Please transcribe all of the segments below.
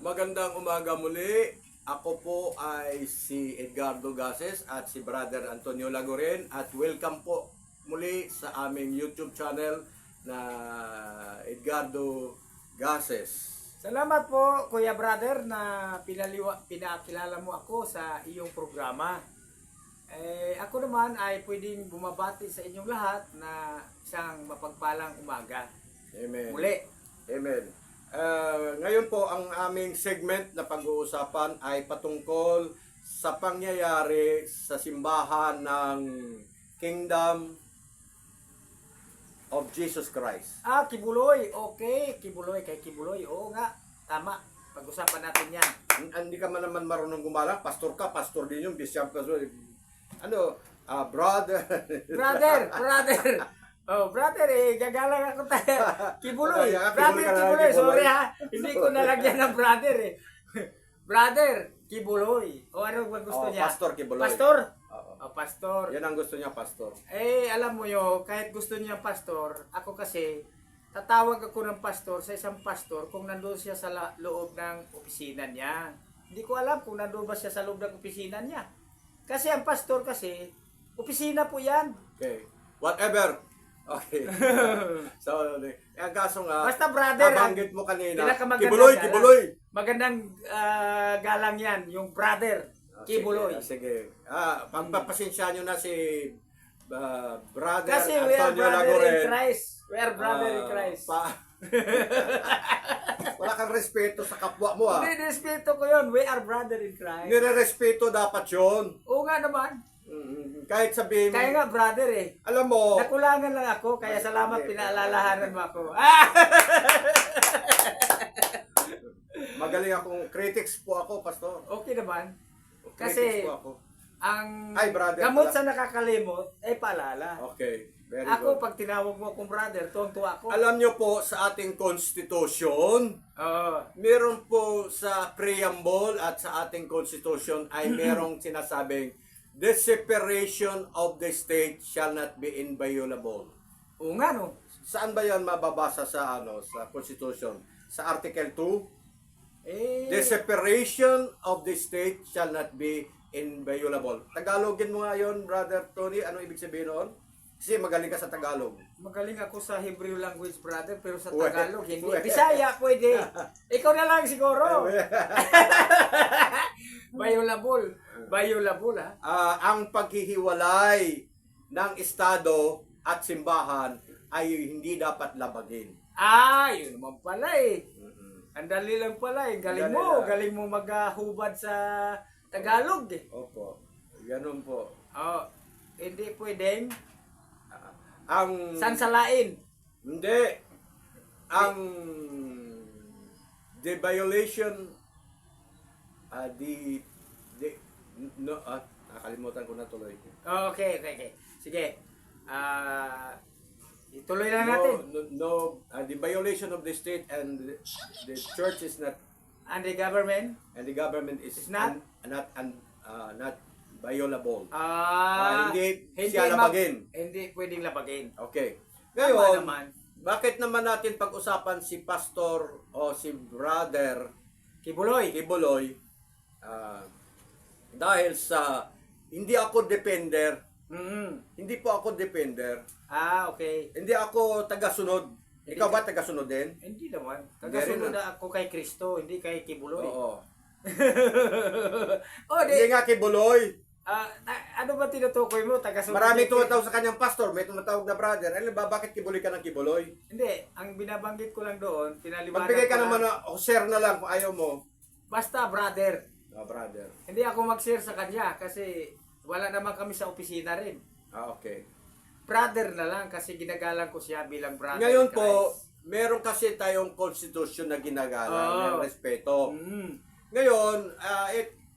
Magandang umaga muli. Ako po ay si Edgardo Gases at si Brother Antonio Lagoren at welcome po muli sa aming YouTube channel na Edgardo Gases. Salamat po, Kuya Brother, na pinakilala mo ako sa iyong programa. Ako naman ay pwedeng bumabati sa inyong lahat na isang mapagpalang umaga. Amen. Muli. Amen. Ngayon po ang aming segment na pag-uusapan ay patungkol sa pangyayari sa simbahan ng Kingdom of Jesus Christ. Kibuloy. Okay, Kibuloy. Kay Kibuloy. Oo nga, tama. Pag-usapan natin yan. Hindi ka man naman marunong gumalang, pastor ka, pastor din yung bishop ka. Brother. Brother. Oh, brother, gagalang ako tayo. Kibuloy. Kibuloy Brother ka na, Kibuloy. Kibuloy. Sorry ha. Hindi ko nalagyan ng brother eh. Brother Kibuloy. O ano ba gusto niya? Pastor Kibuloy. Pastor? Oo. Pastor. Yan ang gusto niya, pastor. Alam mo yun, kahit gusto niya pastor, ako kasi, tatawag ako ng pastor sa isang pastor kung nandun siya sa loob ng opisina niya. Hindi ko alam kung nandun ba siya sa loob ng opisina niya. Kasi ang pastor kasi, opisina po yan. Okay. Whatever. Okay. So, ang kaso nga, Basta brother, nabanggit mo kanina, pinakamagandang Kibuloy, galang. Kibuloy. Magandang galang yan, yung brother, Kibuloy. Sige. Pagpapasensya nyo na si Brother Kasi we are Antonio brother in Lagoren. Christ. We are brother in Christ. Wala kang respeto sa kapwa mo ah. Hindi, respeto ko yun. We are brother in Christ. Nire-respeto dapat yun. Oo nga naman. Kahit sabihin mo, Kaya nga brother eh. alam mo, Nakulangan lang ako, kaya salamat pinaalalahanan mo ako. magaling akong critics po ako, pastor. Okay naman. Critics Kasi po ako. ang Ay, brother gamot pala. sa nakakalimot ay paalala. Okay, very Ako, good. pag tinawag mo akong brother, tuwang-tuwa ako. Alam nyo po, sa ating constitution, Oo. meron po sa preamble at sa ating constitution ay merong sinasabing, the separation of the state shall not be inviolable. Oo nga no. Saan ba yan mababasa sa sa constitution? Sa article 2? The separation of the state shall not be inviolable. Tagalogin mo nga yun, Brother Tony. Ano ibig sabihin noon? Kasi magaling ka sa Tagalog. Magaling ako sa Hebrew language, brother, pero sa Uwe. Tagalog, hindi. Uwe. Bisaya, pwede. Ikaw na lang siguro. Violable. Violable, ha? Ang paghihiwalay ng Estado at simbahan ay hindi dapat labagin. Yun naman pala eh. Ang dali lang pala eh. Dali lang. Galing mo maghubad sa Tagalog eh. Opo. Ganun po. Hindi pwedeng Ang sansalain. Hindi. Ang the violation nakalimutan ko na tuloy. Okay. Sige. Ituloy lang natin. The violation of the state and the church is not, And the government? and the government is Is not? not violable. Hindi siya mag- labagin. Hindi pwedeng labagin. Okay. Tama Ngayon, naman. bakit naman natin pag-usapan si pastor o si brother Kibuloy. Kibuloy? Dahil sa hindi ako defender, hindi po ako defender, Okay. hindi ako taga-sunod. Ikaw ba taga-sunod din? Hindi naman. Hindi Tagasunod rin, na ako kay Kristo, hindi kay Kibuloy. Oo. Di. Hindi nga Kibuloy. Ano ba tinutukoy mo? Tagasunod. Marami kay- tumatawag sa kanyang pastor, may tumatawag na brother. Ano ba, bakit Kibuloy ka ng Kibuloy? Hindi. Ang binabanggit ko lang doon, pinaliwanag Magbigay ka ko naman lang, o share na lang kung ayaw mo. basta brother. Brother. Hindi ako mag-share sa kanya kasi wala naman kami sa opisina rin. Okay. Brother na lang kasi ginagalang ko siya bilang brother. Ngayon in po, Christ. meron kasi tayong constitution na ginagalang ng respeto. Mm. Ngayon,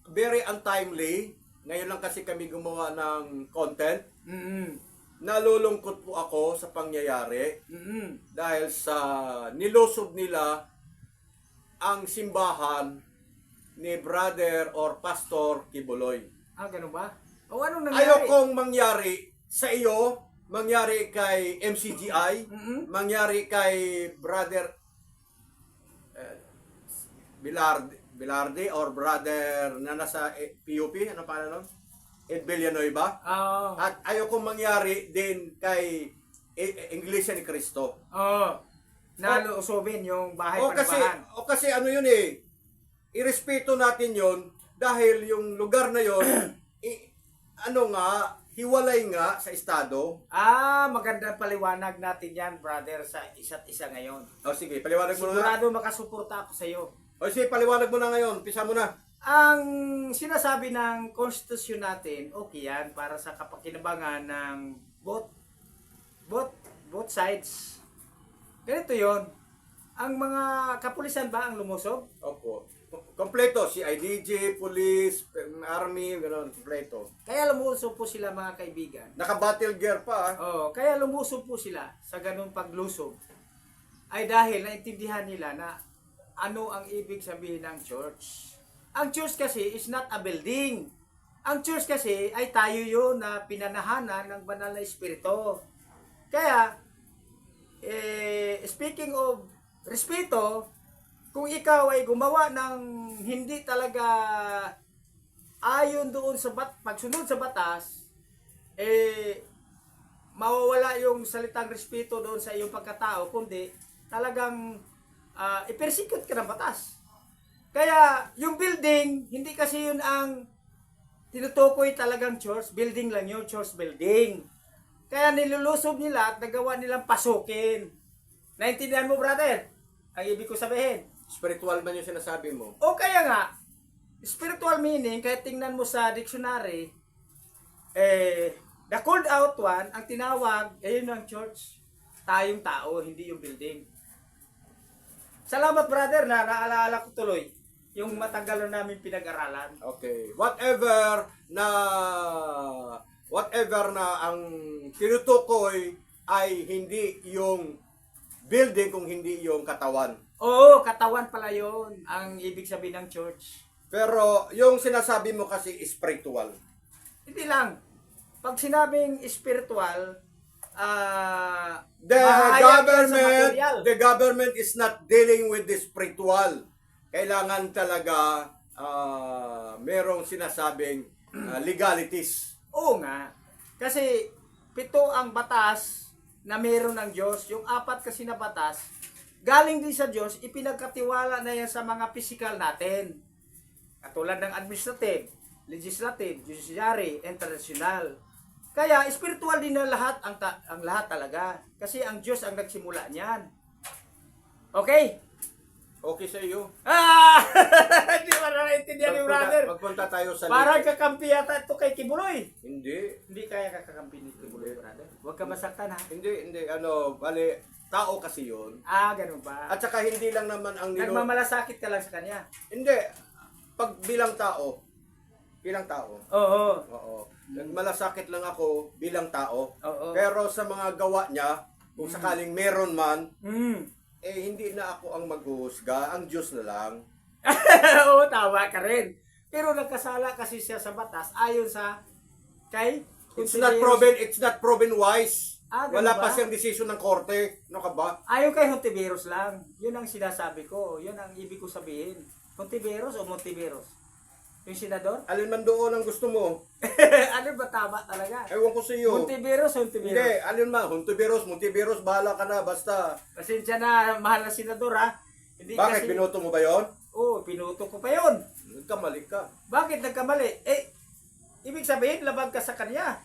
very untimely. Ngayon lang kasi kami gumawa ng content. Nalulungkot po ako sa pangyayari dahil sa nilusob nila ang simbahan ni brother or pastor Kibuloy. Ganun ba? Anong nangyari? Ayokong mangyari sa iyo, mangyari kay MCGI, mangyari kay brother Bilardi or brother na nasa PUP, ano pa nun? Ed Villanueva. Oo. At ayoko mangyari din kay Iglesia ni Cristo. Oo. Nalusobin yung bahay Kasi panabahan. kasi ano yun eh. Irespeto natin yun dahil yung lugar na yun hiwalay nga sa estado. Magandang paliwanag natin yan, brother, sa isa't isa ngayon. O sige, paliwanag mo na. Sigurado makasuporta ako sa iyo. O sige, paliwanag mo na ngayon. Pisa mo na. Ang sinasabi ng konstitusyon natin, okay yan para sa kapakinabangan ng both sides. Ganito yon. Ang mga kapulisan ba ang lumusob? Opo. Kompleto, si IDG, police, army, gano'n, kompleto. Kaya lumusob po sila, mga kaibigan. Naka-battle gear pa. Kaya lumusob po sila sa ganung paglusob ay dahil naintindihan nila na ano ang ibig sabihin ng church. Ang church kasi is not a building. Ang church kasi ay tayo yun na pinanahanan ng banal na espiritu. Kaya, speaking of respeto, kung ikaw ay gumawa ng hindi talaga ayon doon sa pagsunod sa batas, mawawala yung salitang respeto doon sa iyong pagkatao, kundi talagang i-persecute ka ng batas. Kaya yung building, hindi kasi yun ang tinutukoy talagang church. Building lang yun, church building. Kaya nilulusob nila at nagawa nilang pasukin. Naintindihan mo, brother? Ang ibig ko sabihin. Spiritual man yung sinasabi mo. O kaya nga, spiritual meaning, kahit tingnan mo sa dictionary, the called out one, ang tinawag, ayun ang church. Tayong tao, hindi yung building. Salamat, brother, na naaalala ko tuloy yung matagal na namin pinag-aralan. Okay. Whatever na ang tinutukoy ay hindi yung building kung hindi yung katawan. Oo, katawan pala yun ang ibig sabihin ng church. Pero yung sinasabi mo kasi spiritual. Hindi lang. Pag sinabing spiritual, the government is not dealing with the spiritual. Kailangan talaga merong sinasabing legalities. Oo nga. Kasi 7 ang batas na meron ng Diyos. Yung 4 kasi na batas, galing din sa Diyos, ipinagkatiwala na yan sa mga physical natin. Katulad ng administrative, legislative, judiciary, international. Kaya spiritual din na lahat ang lahat talaga. Kasi ang Diyos ang nagsimula niyan. Okay? Okay sa iyo. Hindi mo na naintindihan ni brother. Magpunta tayo sa Parang kakampi yata ito kay Kibuloy. Hindi. Hindi kaya kakakampi ni Kibuloy, brother. Huwag ka masaktan, ha? Hindi. Bali, tao kasi yun. Ganun ba? At saka hindi lang naman ang Nagmamalasakit ka lang sa kanya. Hindi. Pag bilang tao. Oo. Nagmalasakit lang ako bilang tao. Oo. Pero sa mga gawa niya, kung sakaling meron man, Mm. hindi na ako ang maghuhusga, ang Diyos na lang. Oo, tawa ka rin. Pero nagkasala kasi siya sa batas ayon sa kay It's not proven wise. ganun Wala ba? pa siyang desisyon ng korte. Ano ka ba? Ayon kay Hontiveros lang. Yun ang sinasabi ko. Yun ang ibig ko sabihin. Hontiveros o Montiveros? Yung senador? Alin man doon ang gusto mo. Ano ba tama talaga? Ewan ko sa iyo. Hontiveros o Hindi, Hontiveros? alin man. Montiveros, bahala ka na. Basta. Pasensya na, mahal na senador, ha? Hindi Bakit? Binoto mo ba yon? Oo, pinuto ko pa yun. Nagkamali ka. Bakit nagkamali? Ibig sabihin, labag ka sa kanya.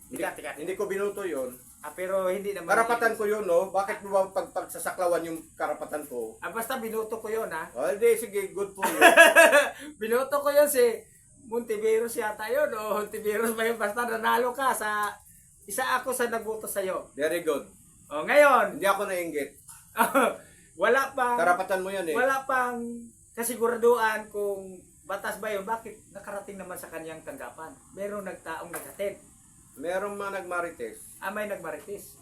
Tika. Hindi ko binoto yon. Pero hindi naman. Karapatan ko yun, no? Bakit mo ba pagsasaklawan yung karapatan ko? Basta binuto ko yun, ha? Hindi, sige, good for you. Binoto ko yun si Montiveros yata yun. O Hontiveros ba yun? Basta nanalo ka sa... Isa ako sa nagboto sa'yo. Very good. O ngayon, Hindi ako nainggit. wala pang... Karapatan mo yan eh. Wala pang kasiguraduhan kung batas ba yun. Bakit nakarating naman sa kanyang tanggapan? Meron nagtaong naghatid. Merong mga nagmarites. May nagmarites.